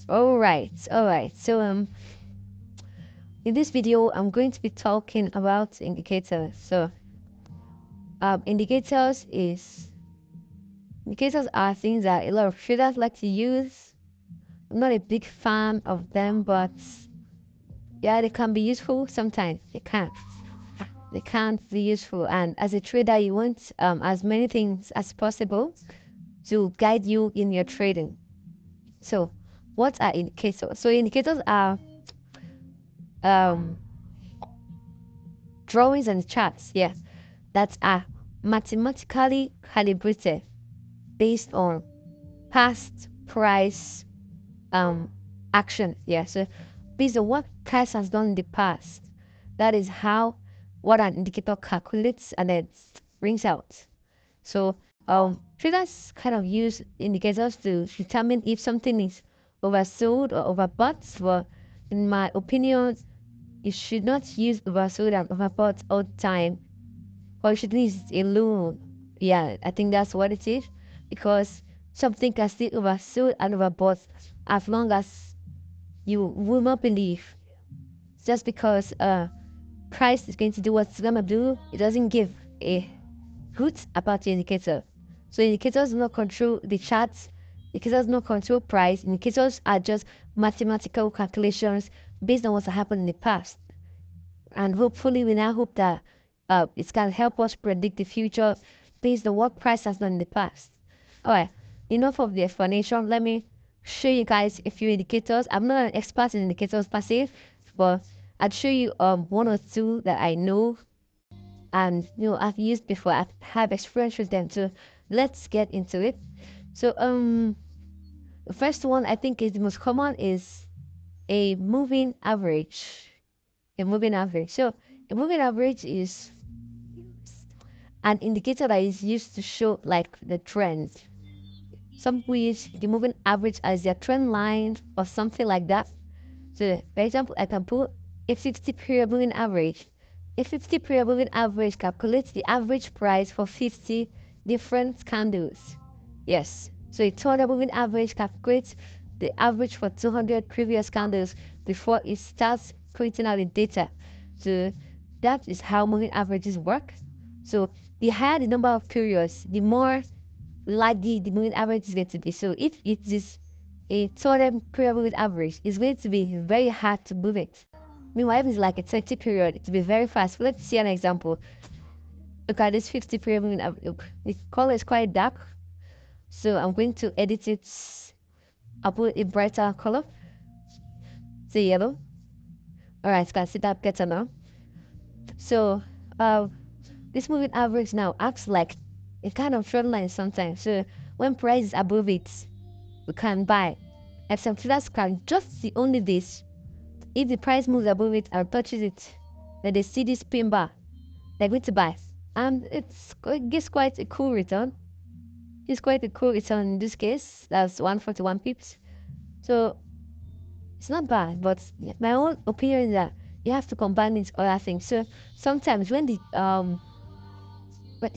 All right. So in this video, I'm going to be talking about indicators. So indicators are things that a lot of traders like to use. I'm not a big fan of them, but yeah, they can be useful. Sometimes they can't be useful. And as a trader, you want as many things as possible to guide you in your trading. So what are indicators? So indicators are um drawings and charts, yes, that are mathematically calibrated based on past price action. Yeah, so based on what price has done in the past, that is how what an indicator calculates and then brings out. So traders kind of use indicators to determine if something is oversold or overbought. But in my opinion, you should not use oversold and overbought all the time, or you should use it alone. Yeah, I think that's what it is, because something can still oversold and overbought as long as you will not believe. Just because price is going to do what it's gonna do, it doesn't give a hoot about the indicator. So indicators do not control the charts. Indicators do not control price. Indicators are just mathematical calculations based on what's happened in the past. And hopefully, we now hope that it can help us predict the future based on what price has done in the past. All right, enough of the explanation. Let me show you guys a few indicators. I'm not an expert in indicators per se, but I'll show you one or two that I know and I've used before. I have experience with them. So let's get into it. So the first one I think is the most common is a moving average. A moving average. So a moving average is an indicator that is used to show like the trend. Some people use the moving average as their trend line or something like that. So for example, I can put a 50-period moving average. A 50-period moving average calculates the average price for 50 different candles. Yes. So a 200 moving average calculates the average for 200 previous candles before it starts printing out the data. So that is how moving averages work. So the higher the number of periods, the more likely the moving average is going to be. So if it is a 200-period moving average, it's going to be very hard to move it. Meanwhile, if it's like a 30 period, it will be very fast. Let's see an example. Look at this 50-period moving average. Look, the color is quite dark, so I'm going to edit it. I'll put a brighter color. Say yellow. All right, you can see that better now. So this moving average now acts like a kind of trend line sometimes. So when price is above it, we can buy. And some traders can just see only this. If the price moves above it and touches it, then they see this pin bar, they're going to buy. And it gives quite a cool return. It's quite a cool return in this case. That's 141 pips. So it's not bad, but my own opinion is that you have to combine with other things. So sometimes when the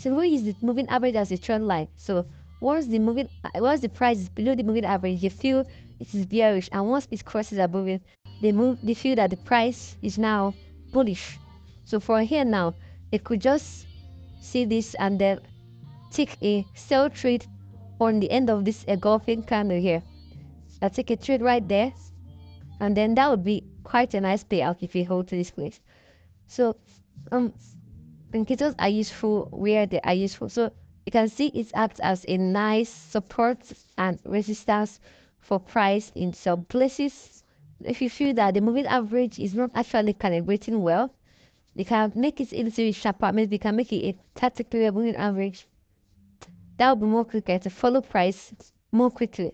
we use the moving average as a trend line. So once the price is below the moving average, you feel it is bearish, and once it crosses above it, they feel that the price is now bullish. So from here now, they could just see this and then take a sell trade on the end of this engulfing candle here. I'll take a trade right there, and then that would be quite a nice payout if you hold to this place. So indicators are useful where they are useful. So you can see it acts as a nice support and resistance for price in some places. If you feel that the moving average is not actually calibrating well, they can make it a little bit sharper. Maybe they can make it a tactical moving average. That will be more quicker to follow price more quickly.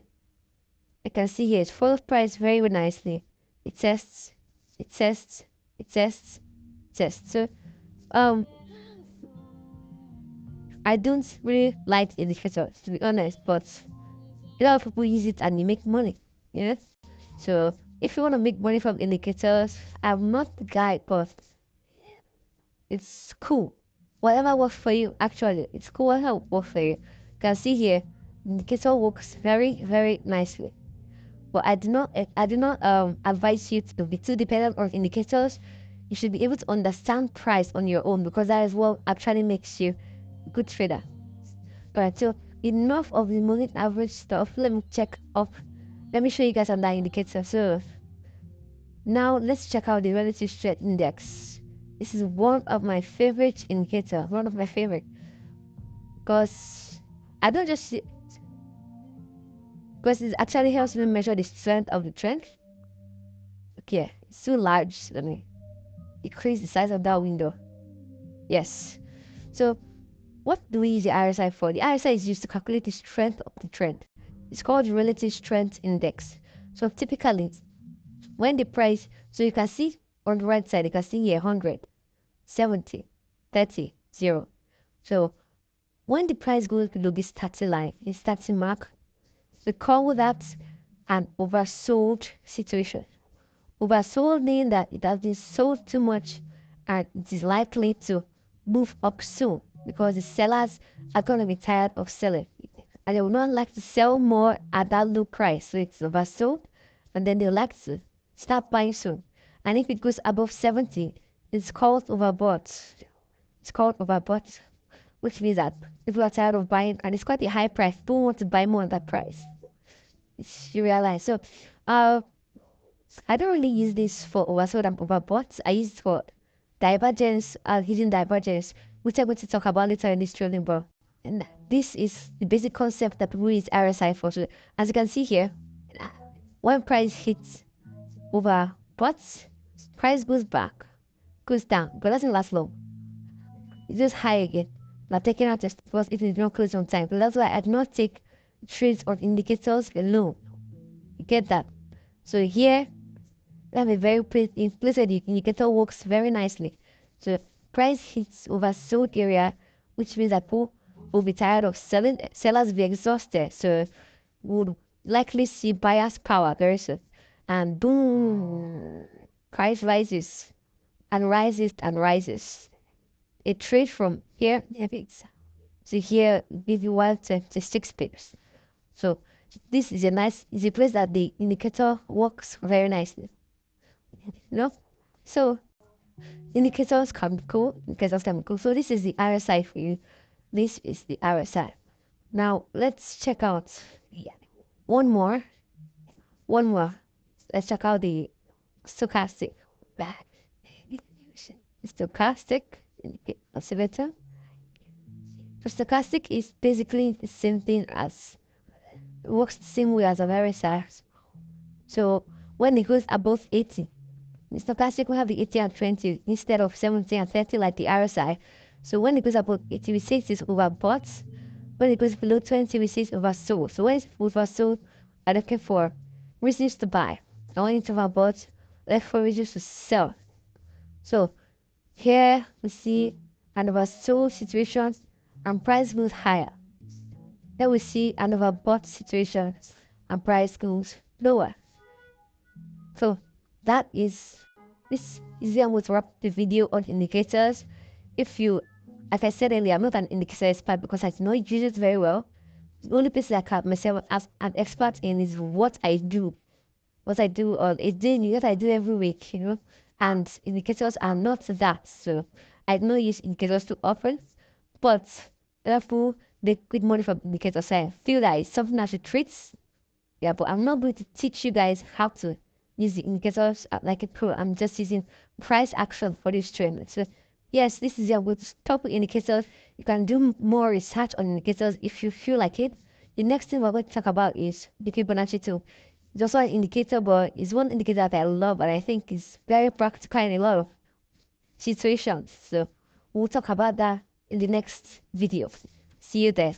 You can see here it follows price very nicely. It tests, it tests, it tests, tests. So I don't really like indicators, to be honest, but a lot of people use it and they make money. Yeah. So if you want to make money from indicators, I'm not the guy, but it's cool. Whatever works for you, actually, it's cool. Whatever works for you. You can see here, the indicator works very, very nicely. But I do not advise you to be too dependent on indicators. You should be able to understand price on your own, because that is what actually makes you a good trader. Alright, so enough of the moving average stuff. Let me check up. Let me show you guys another indicator. So now let's check out the relative strength index. This is one of my favorite indicators. One of my favorite, because I don't just see, because it actually helps me measure the strength of the trend. Okay, it's too large. Let me increase the size of that window. Yes. So what do we use the RSI for? The RSI is used to calculate the strength of the trend. It's called the relative strength index. So typically, when the price, so you can see on the right side, you can see here 100, 70, 30, 0. So when the price goes below this 30 line, this 30 mark, we call that an oversold situation. Oversold means that it has been sold too much and it is likely to move up soon, because the sellers are going to be tired of selling and they would not like to sell more at that low price. So it's oversold, and then they like to start buying soon. And if it goes above 70, it's called overbought. It's called overbought, which means that people are tired of buying and it's quite a high price. People want to buy more at that price. You realize. So I don't really use this for oversold and overbought. I use it for divergence, hidden divergence, which I'm going to talk about later in this training. But and this is the basic concept that people use RSI for. So as you can see here, when price hits overbought, price goes back, goes down, but doesn't last long. It's just high again. Now taking out just because it is not close on time. So that's why I do not take trades on indicators alone. You get that? So here have a very implicit indicator works very nicely. So price hits oversold area, which means that people will be tired of selling. Sellers will be exhausted, so would likely see buyers' power very soon. And boom, price rises and rises and rises. A trade from here to here give you 126 pips. So this is a place that the indicator works very nicely. You know, so indicators can be cool. Indicators can be cool. So this is the RSI for you. This is the RSI. Now let's check out one more. One more. Let's check out the stochastic. Stochastic oscillator. So stochastic is basically the same thing as, it works the same way as a RSI. So when it goes above 80, the stochastic will have the 80 and 20 instead of 70 and 30 like the RSI. So when it goes above 80, we say it is overbought. When it goes below 20, we say it's oversold. So when it's oversold, I'm looking for reasons to buy. And when it's overbought, look for reasons to sell. So here we see an oversold situation and price goes higher. Then we see an overbought situation and price goes lower. So that is, this is where I'm going to wrap the video on indicators. If you, like I said earlier, I'm not an indicator expert because I do not use it very well. The only place I count myself as an expert in is what I do. What I do on a daily, what I do every week, And indicators are not that. So I do not use indicators too often. But therefore, they good money from indicators. So I feel that it's something I should treat. Yeah, but I'm not going to teach you guys how to use the indicators like a pro. I'm just using price action for this trend. So yes, this is I'm going to stop with indicators. You can do more research on indicators if you feel like it. The next thing we're going to talk about is the Fibonacci tool. It's also an indicator, but it's one indicator that I love and I think is very practical in a lot of situations. So we'll talk about that in the next video. See you there.